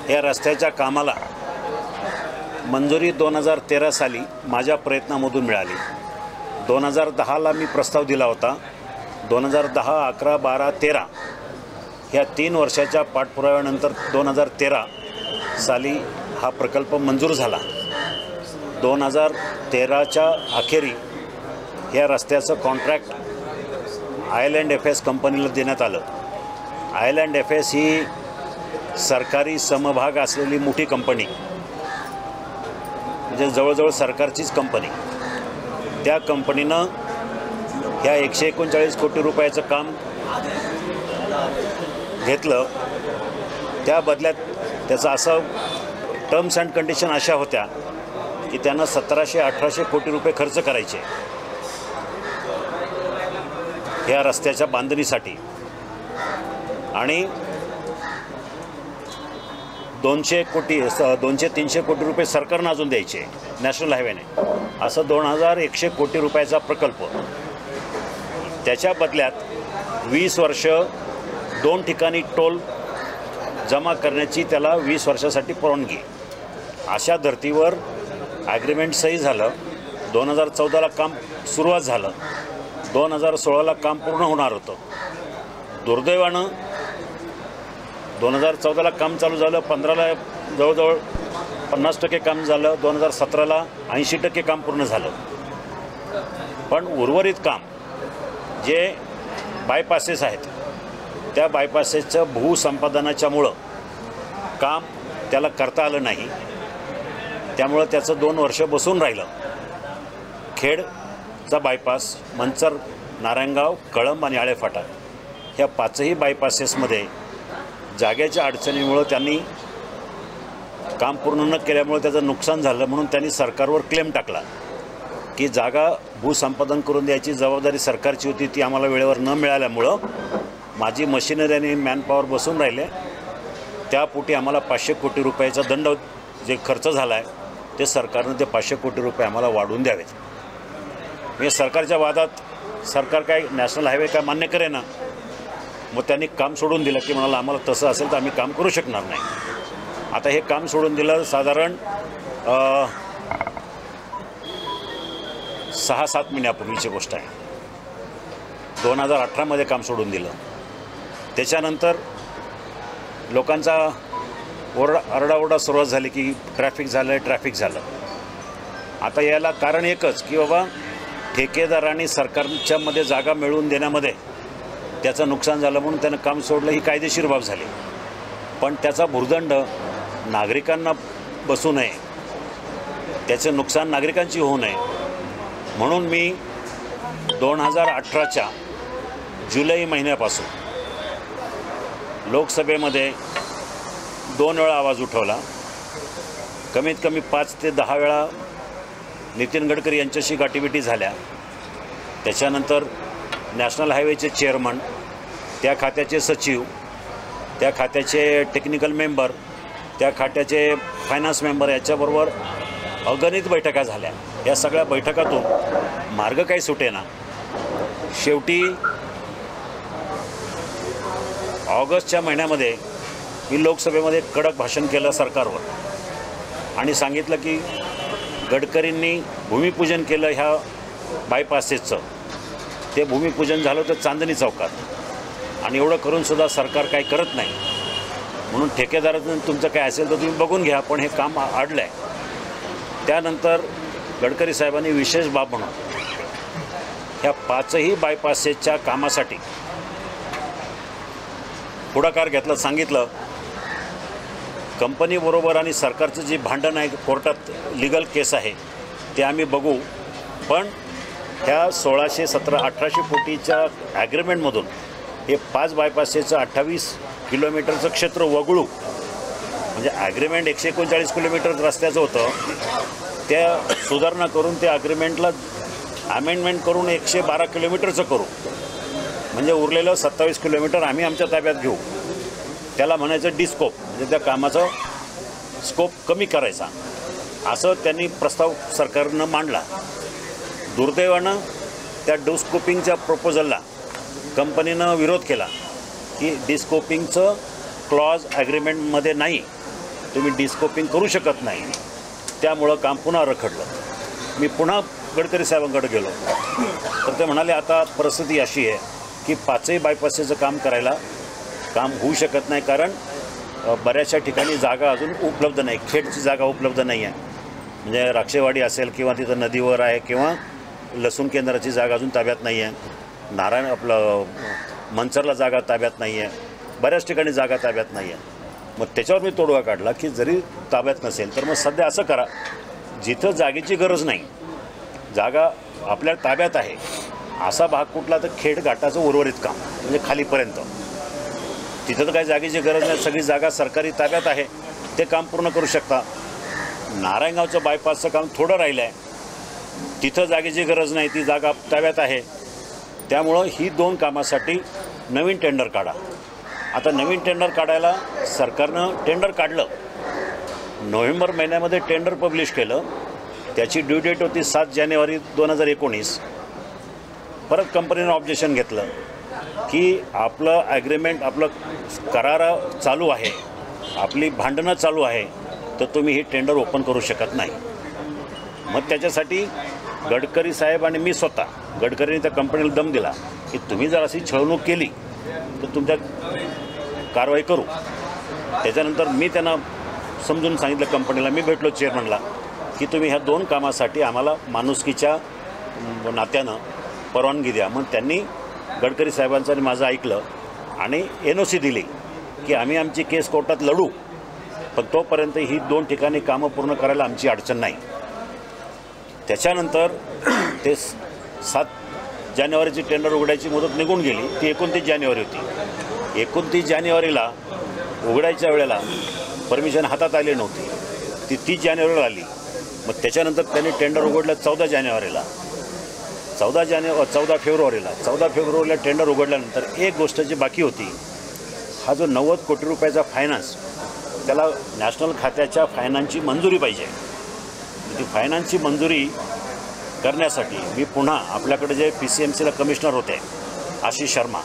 या रस्त्याच्या कामाला मंजुरी 2013 साली माझ्या प्रयत्नामधून मिळाली। 2010ला मी प्रस्ताव दिला होता। 2010, 11, 12, 13 ह्या 3 वर्षाच्या पाठपुराव्यानंतर 2013 साली हा प्रकल्प मंजूर झाला। 2013च्या अखेरी या रस्त्याचं कॉन्ट्रॅक्ट आयलँड एफ.एस. कंपनीला देण्यात आलं। आयलँड एफ.एस. ही सरकारी समभाग असलेली मोठी कंपनी, म्हणजे जवळजवळ सरकारचीच कंपनी। त्या कंपनीनं ह्या 139 कोटी रुपयाचं काम घेतलं। त्या बदल्यात त्याचं असं टर्म्स अँड कंडिशन अशा होत्या की त्यांना 1700-1800 कोटी रुपये खर्च करायचे ह्या रस्त्याच्या बांधणीसाठी, आणि 200-300 कोटी रुपये सरकारनं अजून द्यायचे नॅशनल हायवेने। असं 2100 कोटी रुपयाचा प्रकल्प। त्याच्या बदल्यात 20 वर्ष 2 ठिकाणी टोल जमा करण्याची त्याला 20 वर्षासाठी परवानगी। अशा धर्तीवर ॲग्रीमेंट सही झालं। 2014ला काम सुरुवात झालं। 2016ला काम पूर्ण होणार होतं। दुर्दैवानं 2014ला काम चालू झालं, 15ला जवळजवळ 50% काम झालं, 2017ला 80% काम पूर्ण झालं। पण उर्वरित काम जे बायपासेस आहेत त्या बायपासेसचं भूसंपादनाच्यामुळं काम त्याला करता आलं नाही। त्यामुळं त्याचं 2 वर्ष बसून राहिलं। खेडचा बायपास, मंचर, नारायणगाव, कळंब आणि आळेफाटा ह्या 5ही बायपासेसमध्ये जागेच्या अडचणीमुळं त्यांनी काम पूर्ण न केल्यामुळे त्याचं नुकसान झालं। म्हणून त्यांनी सरकारवर क्लेम टाकला की जागा भूसंपादन करून द्यायची जबाबदारी सरकारची होती, ती आम्हाला वेळेवर न मिळाल्यामुळं माझी मशिनरी आणि मॅनपॉवर बसून राहिले। त्यापोटी आम्हाला 500 कोटी रुपयाचा दंड जे खर्च झाला आहे ते सरकारनं ते 500 कोटी रुपये आम्हाला वाढवून द्यावेत। म्हणजे सरकारच्या वादात सरकार काय नॅशनल हायवे काय मान्य करेना, मग त्यांनी काम सोडून दिलं की म्हणाला आम्हाला तसं असेल तर आम्ही काम करू शकणार नाही। आता हे काम सोडून दिलं साधारण 6-7 महिन्यापूर्वीची गोष्ट आहे। 2018मध्ये काम सोडून दिलं। त्याच्यानंतर लोकांचा आरडाओरडा सुरुवात झाली की ट्रॅफिक झालं। आता याला कारण एकच की बाबा ठेकेदारांनी सरकारच्यामध्ये जागा मिळवून देण्यामध्ये त्याचं नुकसान झालं म्हणून त्यानं काम सोडलं, ही कायदेशीर बाब झाली। पण त्याचा भुर्दंड नागरिकांना बसू नये, त्याचं नुकसान नागरिकांची होऊ नये म्हणून मी 2018च्या जुलै महिन्यापासून लोकसभेमध्ये 2 वेळा आवाज उठवला। कमीत कमी 5 ते 10 वेळा नितीन गडकरी यांच्याशी गाठीभेटी झाल्या। त्याच्यानंतर नॅशनल हायवेचे चेअरमन, त्या खात्याचे सचिव, त्या खात्याचे टेक्निकल मेंबर, त्या खात्याचे फायनान्स मेंबर याच्याबरोबर अगणित बैठका झाल्या। या सगळ्या बैठकातून मार्ग काही सुटेना। शेवटी ऑगस्टच्या महिन्यामध्ये मी लोकसभेमध्ये कडक भाषण केलं सरकारवर आणि सांगितलं की गडकरींनी भूमिपूजन केलं ह्या बायपासेसचं, ते भूमिपूजन झालं तर चांदणी चौकात, आणि एवढं करूनसुद्धा सरकार काही करत नाही। म्हणून ठेकेदारातून तुमचं काय असेल तर तुम्ही बघून घ्या, पण हे काम अडलं आहे। त्यानंतर गडकरी साहेबांनी विशेष बाब म्हणून ह्या 5ही बायपासेसच्या कामासाठी पुढाकार घेतला। सांगितलं कंपनीबरोबर आणि सरकारचं जे भांडण आहे, कोर्टात लिगल केस आहे, ते आम्ही बघू, पण ह्या 1600-1700-1800 कोटीच्या ॲग्रीमेंटमधून हे 5 बायपासेसचं 28 किलोमीटरचं क्षेत्र वगळू, म्हणजे ॲग्रीमेंट 139 किलोमीटर रस्त्याचं होतं, त्या सुधारणा करून त्या ॲग्रीमेंटला अमेंडमेंट करून 112 किलोमीटरचं करू, म्हणजे उरलेलं 27 किलोमीटर आम्ही आमच्या ताब्यात घेऊ। त्याला म्हणायचं डिस्कोप, म्हणजे त्या कामाचं स्कोप कमी करायचा, असं त्यांनी प्रस्ताव सरकारनं मांडला। दुर्दैवानं त्या डिस्कोपिंगच्या प्रपोजलला कंपनीनं विरोध केला की डिस्कोपिंगचं क्लॉज ॲग्रीमेंटमध्ये नाही, तुम्ही डिस्कोपिंग करू शकत नाही. त्यामुळं काम पुन्हा रखडलं. मी पुन्हा गडकरी साहेबांकडे गेलो तर ते म्हणाले आता परिस्थिती अशी आहे की 5ही बायपासचं काम करायला काम होऊ शकत नाही, कारण बऱ्याचशा ठिकाणी जागा अजून उपलब्ध नाही. खेडची जागा उपलब्ध नाही आहे, म्हणजे राक्षेवाडी असेल किंवा तिथं नदीवर आहे, किंवा लसूण केंद्राची जागा अजून ताब्यात नाही आहे, आपलं मंचरला जागा ताब्यात नाही आहे, बऱ्याच ठिकाणी जागा ताब्यात नाही आहे. मग त्याच्यावर मी तोडगा काढला की जरी ताब्यात नसेल तर मग सध्या असं करा, जिथं जागेची गरज नाही, जागा आपल्या ताब्यात आहे असा भाग कुठला तर खेड घाटाचं उर्वरित काम म्हणजे खालीपर्यंत, तिथं तर काही जागेची गरज नाही, सगळी जागा सरकारी ताब्यात आहे, ते काम पूर्ण करू शकता. नारायणगावचं बायपासचं काम थोडं राहिलं आहे, तिथं जागेची गरज नाही, ती जागा ताब्यात आहे. त्यामुळं ही 2 कामासाठी नवीन टेंडर काढा. आता नवीन टेंडर काढायला सरकारनं टेंडर काढलं, नोव्हेंबर महिन्यामध्ये टेंडर पब्लिश केलं, त्याची ड्यू डेट होती 7 जानेवारी 2019. परत कंपनीनं ऑब्जेक्शन घेतलं की आपलं ॲग्रीमेंट, आपलं करार चालू आहे, आपली भांडणं चालू आहे, तर तुम्ही ही टेंडर ओपन करू शकत नाही. मग त्याच्यासाठी गडकरी साहेब आणि मी स्वतः, गडकरीने त्या कंपनीला दम दिला की तुम्ही जर अशी छळवणूक केली तर तुमच्या कारवाई करू. त्याच्यानंतर मी त्यांना समजून सांगितलं, कंपनीला मी भेटलो चेअरमनला की तुम्ही ह्या 2 कामासाठी आम्हाला माणुसकीच्या नात्यानं परवानगी द्या. मग त्यांनी गडकरी साहेबांचं आणि माझं ऐकलं आणि NOC दिली की आम्ही आमची केस कोर्टात लढू, पण तोपर्यंत ही 2 ठिकाणी कामं पूर्ण करायला आमची अडचण नाही. त्याच्यानंतर ते 7 जानेवारीची टेंडर उघडायची मुदत निघून गेली, ती 29 जानेवारी होती. 29 जानेवारीला उघडायच्या वेळेला परमिशन हातात आली नव्हती, ती 30 जानेवारीला आली. मग त्याच्यानंतर त्यांनी टेंडर उघडलं 14 जानेवारीला, 14 फेब्रुवारीला टेंडर उघडल्यानंतर एक गोष्ट जी बाकी होती, हा जो 90 कोटी रुपयाचा फायनान्स, त्याला नॅशनल खात्याच्या फायनान्सची मंजुरी पाहिजे. ती फायनान्सची मंजुरी करण्यासाठी मी पुन्हा आपल्याकडे जे PCMCला कमिशनर होते आशिष शर्मा,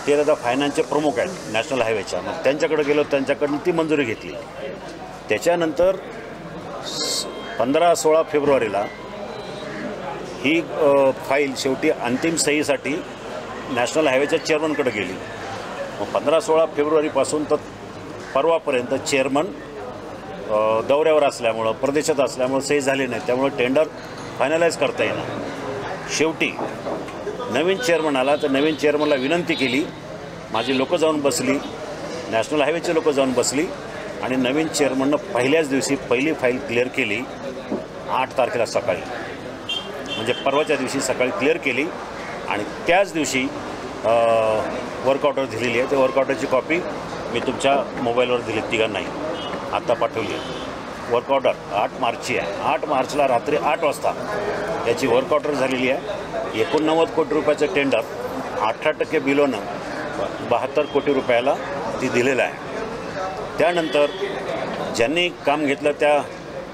ते आता फायनान्सचे प्रमुख आहेत नॅशनल हायवेच्या, मग त्यांच्याकडे गेलो, त्यांच्याकडून ती मंजुरी घेतली. त्याच्यानंतर 15-16 फेब्रुवारीला ही फाईल शेवटी अंतिम सहीसाठी नॅशनल हायवेच्या चेअरमनकडे गेली. मग 15-16 फेब्रुवारीपासून तर परवापर्यंत चेअरमन दौऱ्यावर असल्यामुळं, प्रदेशात असल्यामुळं सही झाली नाही, त्यामुळं टेंडर फायनलाईज करता येणार. शेवटी नवीन चेअरमन आला, तर नवीन चेअरमनला विनंती केली, माझी लोकं जाऊन बसली, नॅशनल हायवेचे लोकं जाऊन बसली आणि नवीन चेअरमननं पहिल्याच दिवशी पहिली फाईल क्लिअर केली 8 तारखेला सकाळी, म्हणजे परवाच्या दिवशी सकाळी क्लिअर केली. आणि त्याच दिवशी वर्क ऑर्डर दिलेली आहे, ते वर्क ऑर्डरची कॉपी मी तुमच्या मोबाईलवर दिली, तिघांनाही आत्ता पाठवली आहे. वर्क ऑर्डर 8 मार्चची आहे, 8 मार्चला रात्री 8 वाजता याची वर्क ऑर्डर झालेली आहे. 89 कोटी रुपयाचं टेंडर 18% बिलोनं 72 कोटी रुपयाला ती दिलेलं आहे. त्यानंतर ज्यांनी काम घेतलं त्या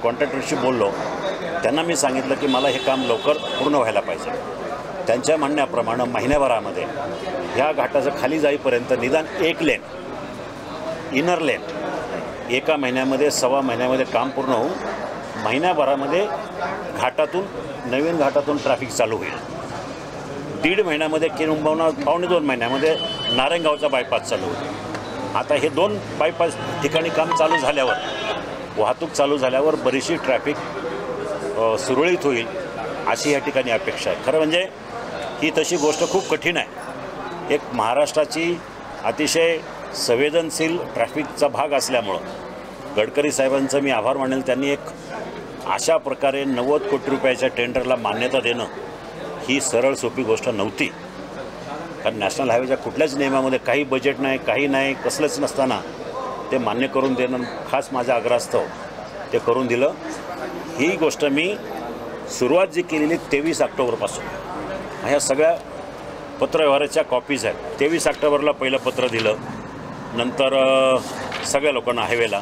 कॉन्ट्रॅक्टरशी बोललो, त्यांना मी सांगितलं की मला हे काम लवकर पूर्ण व्हायला पाहिजे. त्यांच्या म्हणण्याप्रमाणे महिन्याभरामध्ये ह्या घाटाचं खाली जाईपर्यंत निदान 1 लेन, इनर लेन, एका महिन्यामध्ये, सव्वा महिन्यामध्ये काम पूर्ण होऊन महिन्याभरामध्ये घाटातून, नवीन घाटातून ट्रॅफिक चालू होईल. 1.5 महिन्यामध्ये किंबहुना 2.25 महिन्यामध्ये नारायणगावचा बायपास चालू होईल. आता हे 2 बायपास ठिकाणी काम चालू झाल्यावर, वाहतूक चालू झाल्यावर बरीचशी ट्रॅफिक सुरळीत होईल अशी या ठिकाणी अपेक्षा आहे. खरं म्हणजे ही तशी गोष्ट खूप कठीण आहे. एक महाराष्ट्राची अतिशय संवेदनशील ट्रॅफिकचा भाग असल्यामुळं गडकरी साहेबांचं मी आभार मानेल. त्यांनी एक अशा प्रकारे 90 कोटी रुपयाच्या टेंडरला मान्यता देणं ही सरळ सोपी गोष्ट नव्हती. कारण नॅशनल हायवेच्या कुठल्याच नियमामध्ये काही बजेट नाही, काही नाही, कसलंच नसताना ते मान्य करून देणं खास माझ्या आग्रहास्तव ते करून दिलं. ही गोष्ट मी सुरुवात जी केलेली 23 ऑक्टोबरपासून, ह्या सगळ्या पत्रव्यवहाराच्या कॉपीज आहेत. 23 ऑक्टोबरला पहिलं पत्र दिलं, नंतर सगळ्या लोकांना हायवेला.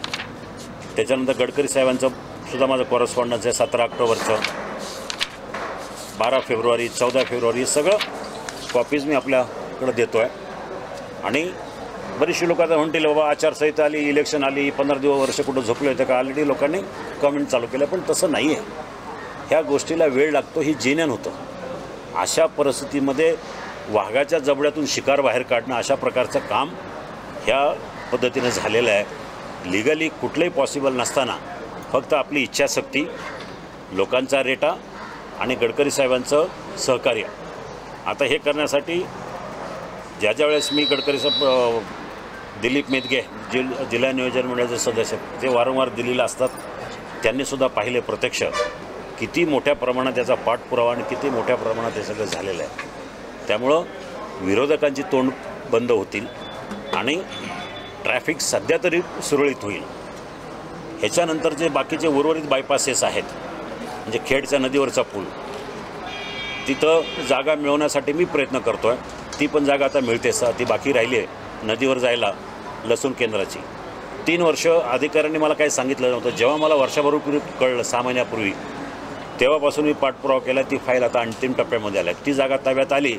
त्याच्यानंतर गडकरी साहेबांचं सुद्धा माझं कॉरेस्पॉन्डन्स आहे 17 ऑक्टोबरचं, 12 फेब्रुवारी, 14 फेब्रुवारी, सगळं कॉपीज मी आपल्याकडं देतो आहे. आणि बरीचशी लोक आता म्हणतील बाबा आचारसंहिता आली, इलेक्शन आली, 15 वर्ष कुठं झोपले होते का, ऑलरेडी लोकांनी कमेंट चालू केलं. पण तसं नाही आहे. ह्या गोष्टीला वेळ लागतो, ही जेन्युइन होतं. अशा परिस्थितीमध्ये वाघाच्या जबड्यातून शिकार बाहेर काढणं अशा प्रकारचं काम ह्या पद्धतीनं झालेलं आहे. लिगली कुठलंही पॉसिबल नसताना फक्त आपली इच्छाशक्ती, लोकांचा रेटा आणि गडकरी साहेबांचं सहकार्य. आता हे करण्यासाठी ज्या वेळेस मी गडकरी साहेब, दिलीप मेदगे जिल्हा नियोजन मंडळाचे सदस्य, ते वारंवार दिल्लीला असतात. त्यांनीसुद्धा पाहिले प्रत्यक्ष किती मोठ्या प्रमाणात त्याचा पाठपुरावा आणि किती मोठ्या प्रमाणात हे सगळं झालेलं आहे. त्यामुळं विरोधकांची तोंड बंद होतील आणि ट्रॅफिक सध्या तरी सुरळीत होईल. ह्याच्यानंतर जे बाकीचे उर्वरित बायपासेस आहेत, म्हणजे खेडच्या नदीवरचा पूल, तिथं जागा मिळवण्यासाठी मी प्रयत्न करतो आहे. ती पण जागा आता मिळतेच. ती बाकी राहिली आहे नदीवर जायला लसूण केंद्राची. 3 वर्ष अधिकाऱ्यांनी मला काही सांगितलं नव्हतं. जेव्हा मला वर्षभरापूर्वी कळलं, 6 महिन्यापूर्वी, तेव्हापासून मी पाठपुरावा केला. ती फाईल आता अंतिम टप्प्यामध्ये आली. ती जागा ताब्यात आली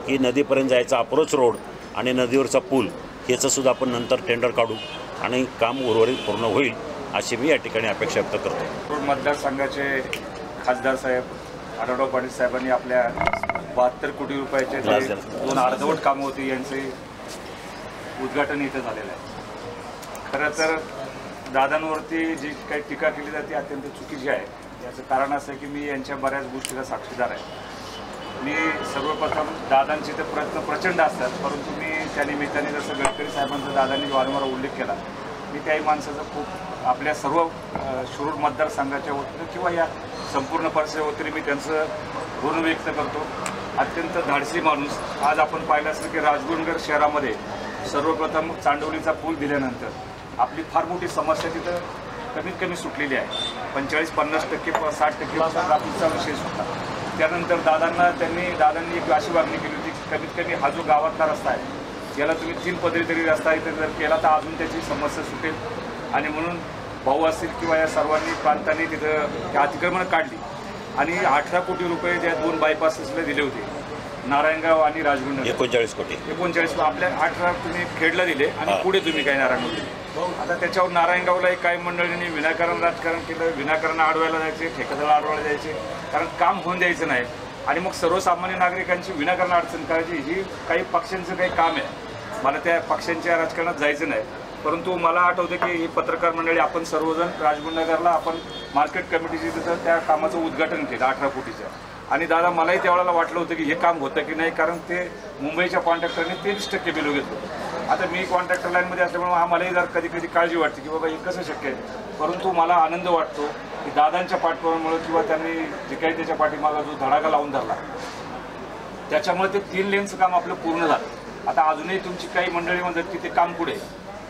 की नदीपर्यंत जायचा अप्रोच रोड आणि नदीवरचा पूल ह्याचंसुद्धा आपण नंतर टेंडर काढू आणि काम उर्वरित पूर्ण होईल अशी मी या ठिकाणी अपेक्षा व्यक्त करतो. मतदारसंघाचे खासदार साहेब आढळराव पाटील साहेबांनी आपल्या 72 कोटी रुपयाचे 2 अर्धवट कामं होती यांचे उद्घाटन इथं झालेलं आहे. खरं तर दादांवरती जी काही टीका केली जाते अत्यंत चुकीची आहे. याचं कारण असं की मी यांच्या बऱ्याच गोष्टीला साक्षीदार आहे. मी सर्वप्रथम दादांचे तर प्रयत्न प्रचंड असतात, परंतु मी त्या निमित्ताने जसं गडकरी साहेबांचा दादांनी वारंवार उल्लेख केला, मी त्याही माणसाचा खूप आपल्या सर्व शिरूर मतदारसंघाच्या वतीनं किंवा या संपूर्ण परिसराच्या वतीने मी त्यांचं ऋण व्यक्त करतो. अत्यंत धाडसी माणूस. आज आपण पाहिलं असेल की राजगुरुनगर शहरामध्ये सर्वप्रथम चांडोलीचा पूल दिल्यानंतर आपली फार मोठी समस्या तिथं कमीत कमी सुटलेली आहे. 45-50% 60% ट्रॅफिकचा विषय सुटला. त्यानंतर दादांनी एक अशी मागणी केली होती की कमीत कमी हा जो गावातला रस्ता आहे याला तुम्ही 3 पदरी तरी रस्ता इथे जर केला तर अजून त्याची समस्या सुटेल. आणि म्हणून भाऊ असतील किंवा या सर्वांनी प्रांतांनी तिथं अतिक्रमणं काढली आणि 18 कोटी रुपये त्या 2 बायपासेसला दिले होते, नारायणगाव आणि राजगुरुनगर. 39 कोटी. आपल्या 18 तुम्ही खेडला दिले आणि पुढे तुम्ही काही नारायणगाव दिले. आता त्याच्यावर नारायणगावला काही मंडळींनी विनाकारण राजकारण केलं. विनाकारण अडवायला जायचे, ठेकेदाराला अडवायला जायचे, कारण काम होऊन द्यायचं नाही. आणि मग सर्वसामान्य नागरिकांची विनाकारण अडचण करायची, ही काही पक्षांचं काही काम आहे. मला त्या पक्षांच्या राजकारणात जायचं नाही. परंतु मला आठवतं की ही पत्रकार मंडळी आपण सर्वजण राजगुरुनगरला आपण मार्केट कमिटीची तिथं त्या कामाचं उद्घाटन केलं 18 कोटीचं. आणि दादा मलाही त्यावेळेला वाटलं होतं की हे काम होतं की नाही, कारण ते मुंबईच्या कॉन्ट्रॅक्टरने 23% बिल घेतलं. आता मी कॉन्ट्रॅक्टर लाईनमध्ये असल्यामुळे मलाही जर कधी कधी काळजी वाटते की बाबा हे कसं शक्य आहे. परंतु मला आनंद वाटतो की दादांच्या पाठपुराव्यामुळे किंवा त्यांनी जे काही त्याच्या पाठीमागा जो धडाका लावून धरला त्याच्यामुळे ते 3 लेनचं काम आपलं पूर्ण झालं. आता अजूनही तुमची काही मंडळी म्हणतात की ते काम पुढे.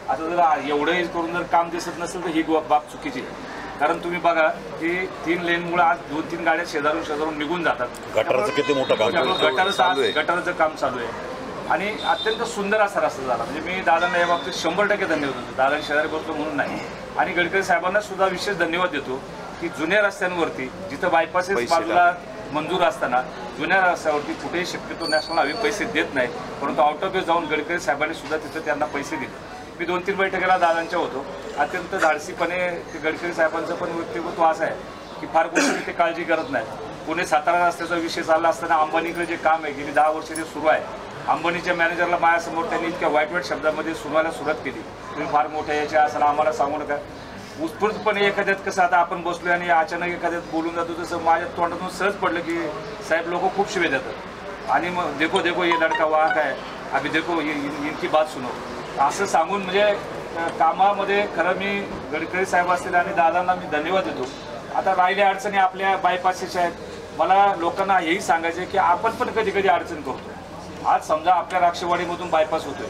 आता जर एवढंही करून जर काम दिसत नसेल तर ही बाब चुकीची आहे. कारण तुम्ही बघा की 3 लेनमुळे आज 2-3 गाड्या शेजारून निघून जातात. गटाराचं किती मोठं काम, गटाराचं काम चालू आहे आणि अत्यंत सुंदर असा रस्ता झाला. म्हणजे मी दादांना या बाबतीत 100% धन्यवाद देतो. दादांनी शेजारी करतो म्हणून नाही. आणि गडकरी साहेबांना सुद्धा विशेष धन्यवाद देतो की जुन्या रस्त्यांवरती जिथं बायपासेस बाजूला मंजूर असताना जुन्या रस्त्यावरती कुठेही शक्यतो नॅशनल हायवे पैसे देत नाही, परंतु आउट ऑफ वे जाऊन गडकरी साहेबांनी सुद्धा तिथं त्यांना पैसे दिले. मी 2-3 बैठकीला दादांच्या होतो. अत्यंत धाडसीपणे ते गडकरी साहेबांचं पण व्यक्तिमत्व असं आहे की फार गोष्टी ते काळजी करत नाही. पुणे सातारा रस्त्याचा विषय चालला असताना अंबानीकडे जे काम आहे गेली 10 वर्ष ते सुरू आहे. अंबानीच्या मॅनेजरला माझ्यासमोर त्यांनी इतक्या वाईट शब्दामध्ये सुनायला सुरुवात केली, तुम्ही फार मोठ्या याचे असाल, आम्हाला सांगू नका. उत्स्फूर्तपणे एखाद्यात कसं आता आपण बसलोय आणि अचानक एखाद्यात बोलून जातो तसं माझ्या तोंडातून सहज पडलं की साहेब लोक खूप शिवे देतात आणि मग देखो ये लडका वहाँ का है अभी देखो इनकी बात सुनो असं सांगून म्हणजे कामामध्ये खरं मी गडकरी साहेब असतील आणि दादांना मी धन्यवाद देतो. आता राहिल्या अडचणी आपल्या बायपासेसच्या आहेत. मला लोकांना हेही सांगायचं की आपण पण कधी कधी अडचण करतो. आज समजा आपल्या राक्षवाडीमधून बायपास होतोय,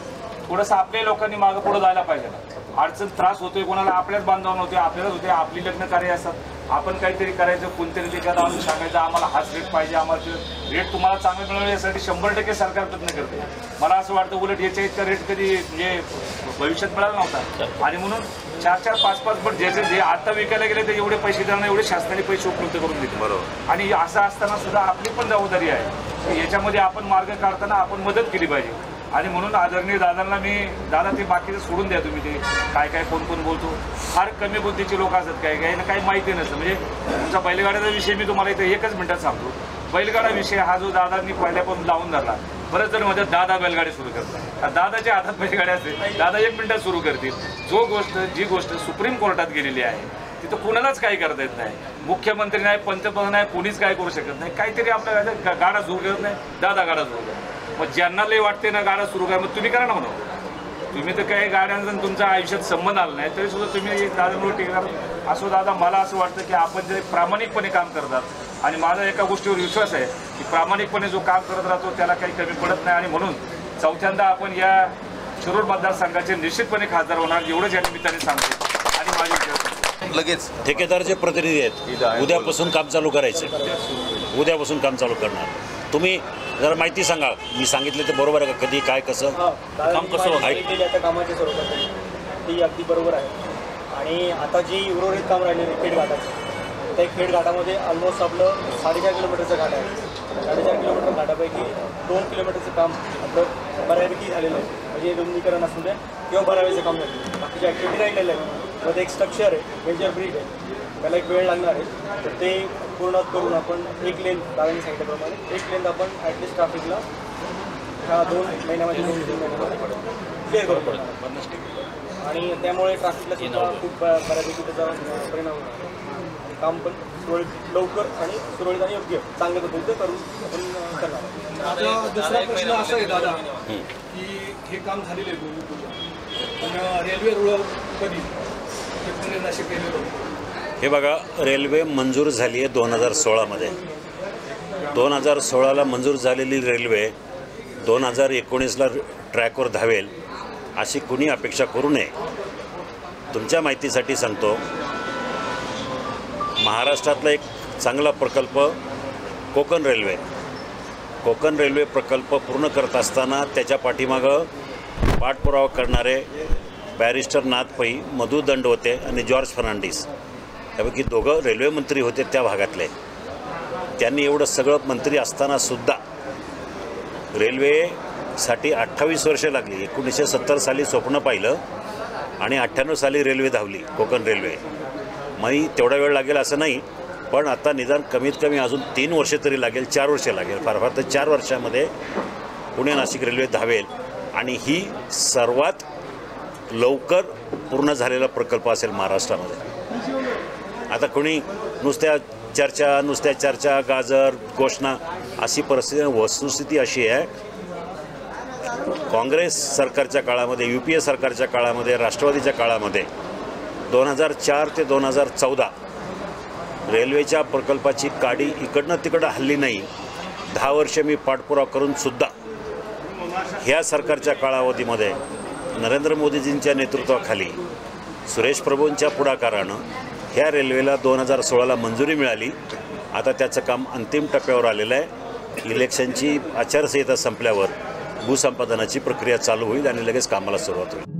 थोडंसं आपल्या लोकांनी मागं पुढं जायला पाहिजे ना. अडचण त्रास होतोय कोणाला, आपल्याच बांधवांना होते, आपल्यालाच होते. आपली लग्न कार्य असतात, आपण काहीतरी करायचं, कोणतरी त्याच्यात आणून सांगायचं आम्हाला हाच रेट पाहिजे, आम्हाला रेट तुम्हाला चांगलं मिळवलं यासाठी 100% सरकार प्रयत्न करते. मला असं वाटतं उलट याच्या इतका रेट कधी म्हणजे भविष्यात मिळाला नव्हता. आणि म्हणून 4-4, 5-5 पण जे आता विकायला गेले तर एवढे पैसे देणार, एवढे शासनाने पैसे उपलब्ध करून देते. बरोबर. आणि असं असताना सुद्धा आपली पण जबाबदारी आहे की याच्यामध्ये आपण मार्ग काढताना आपण मदत केली पाहिजे. आणि म्हणून आदरणीय दादांना मी दादा ते बाकीचं सोडून द्या तुम्ही ते काय काय कोण कोण बोलतो फार कमी बुद्धीचे लोक असतात काही ना काही माहिती नसतं म्हणजे तुमचा बैलगाड्याचा विषय मी तुम्हाला इथे एकच मिनिटात सांगतो बैलगाडा विषय हा जो दादांनी पहिल्यापासून लावून धरला बरेच जण मध्ये दादा बैलगाडी सुरू करतात दादाच्या हातात बैलगाड्या असते दादा 1 मिनिटात सुरू करतील जी गोष्ट सुप्रीम कोर्टात गेलेली आहे तिथं कुणालाच काही करता येत नाही मुख्यमंत्री नाही पंतप्रधान नाही कोणीच काय करू शकत नाही काहीतरी आपल्या गाडा सुरू करत नाही दादा गाडा सुरू करत मग ज्यांना लय वाटते ना गाडा सुरू करा मग तुम्ही करा ना म्हणून तुम्ही तर काही गाड्यांचा तुमच्या आयुष्यात संबंध आला नाही तरी सुद्धा तुम्ही दादांवर टीका करा असं दादा मला असं वाटतं की आपण जे प्रामाणिकपणे काम करतात आणि माझा एका गोष्टीवर विश्वास आहे की प्रामाणिकपणे जो काम करत राहतो त्याला काही कमी पडत नाही आणि म्हणून चौथ्यांदा आपण या शिरूर मतदारसंघाचे निश्चितपणे खासदार होणार एवढंच या निमित्ताने सांगते आणि माझी विचार लगेच ठेकेदारचे प्रतिनिधी आहेत उद्यापासून काम चालू करायचं उद्यापासून काम चालू करणार तुम्ही जरा माहिती सांगा मी सांगितलं ते बरोबर आहे का कधी काय कसं काम कसं आता कामाच्या स्वरूपात ती अगदी बरोबर आहे आणि आता जी उर्वरित काम राहिलेलं आहे खेडघाटाचं त्या खेडघाटामध्ये ऑलमोस्ट आपलं 4.5 किलोमीटरचं घाट आहे 4.5 किलोमीटर घाटापैकी 2 किलोमीटरचं काम आपलं बऱ्यापैकी झालेलं आहे म्हणजे रुंदीकरण असू द्या किंवा बऱ्यापैकीचं काम झालं बाकीची ॲक्टिव्हिटी राहिलेलं आहे मध्ये एक स्ट्रक्चर आहे मेजर ब्रिज आहे त्याला एक वेळ लागणार आहे तर ते पूर्ण करून आपण एक लेन दादांनी सांगितल्याप्रमाणे एक लेन आपण ॲटलिस्ट ट्रॅफिकला ह्या 2 महिन्यामध्ये 2-3 महिन्यामध्ये क्लिअर करू पडणार आणि त्यामुळे ट्रॅफिकला सुद्धा खूप बऱ्यापैकी त्याचा परिणाम होणार आणि काम पण सुरळीत लवकर आणि सुरळीत आणि योग्य चांगल्या पद्धतीचं करून आपण करणार. आता दुसरा प्रश्न असा आहे दादा की हे काम झालेलं आहे भूमिपूजन पण रेल्वे रुळ कधी ते पुणे नाशिक रेल्वे रुळ हे बघा रेल्वे मंजूर झाली आहे 2016मध्ये 2016ला मंजूर झालेली रेल्वे 2019ला ट्रॅकवर धावेल अशी कुणी अपेक्षा करू नये. तुमच्या माहितीसाठी सांगतो महाराष्ट्रातला एक चांगला प्रकल्प कोकण रेल्वे प्रकल्प पूर्ण करत असताना त्याच्या पाठीमागं पाठपुरावा करणारे बॅरिस्टर नाथ पै मधु दंडवते आणि जॉर्ज फर्नांडिस यापैकी दोघं रेल्वे मंत्री होते त्या भागातले. त्यांनी एवढं सगळं मंत्री असतानासुद्धा रेल्वेसाठी 28 वर्षे लागली. 1970 साली स्वप्न पाहिलं आणि 98 साली रेल्वे धावली कोकण रेल्वे. मग तेवढा वेळ लागेल असं नाही पण आता निदान कमीत कमी अजून 3 वर्षे तरी लागेल 4 वर्षे लागेल फार तर 4 वर्षामध्ये पुणे नाशिक रेल्वे धावेल आणि ही सर्वात लवकर पूर्ण झालेला प्रकल्प असेल महाराष्ट्रामध्ये. आता कोणी नुसत्या चर्चा गाजर घोषणा अशी परिस्थिती वस्तुस्थिती अशी आहे काँग्रेस सरकारच्या काळामध्ये UPA सरकारच्या काळामध्ये राष्ट्रवादीच्या काळामध्ये 2004 ते 2014 रेल्वेच्या प्रकल्पाची काडी इकडनं तिकडं हल्ली नाही. 10 वर्षे मी पाठपुरावा करूनसुद्धा ह्या सरकारच्या कालावधीमध्ये नरेंद्र मोदीजींच्या नेतृत्वाखाली सुरेश प्रभूंच्या पुढाकारानं ह्या रेल्वेला 2016ला मंजुरी मिळाली. आता त्याचं काम अंतिम टप्प्यावर आलेलं आहे. इलेक्शनची आचारसंहिता संपल्यावर भूसंपादनाची प्रक्रिया चालू होईल आणि लगेच कामाला सुरुवात होईल.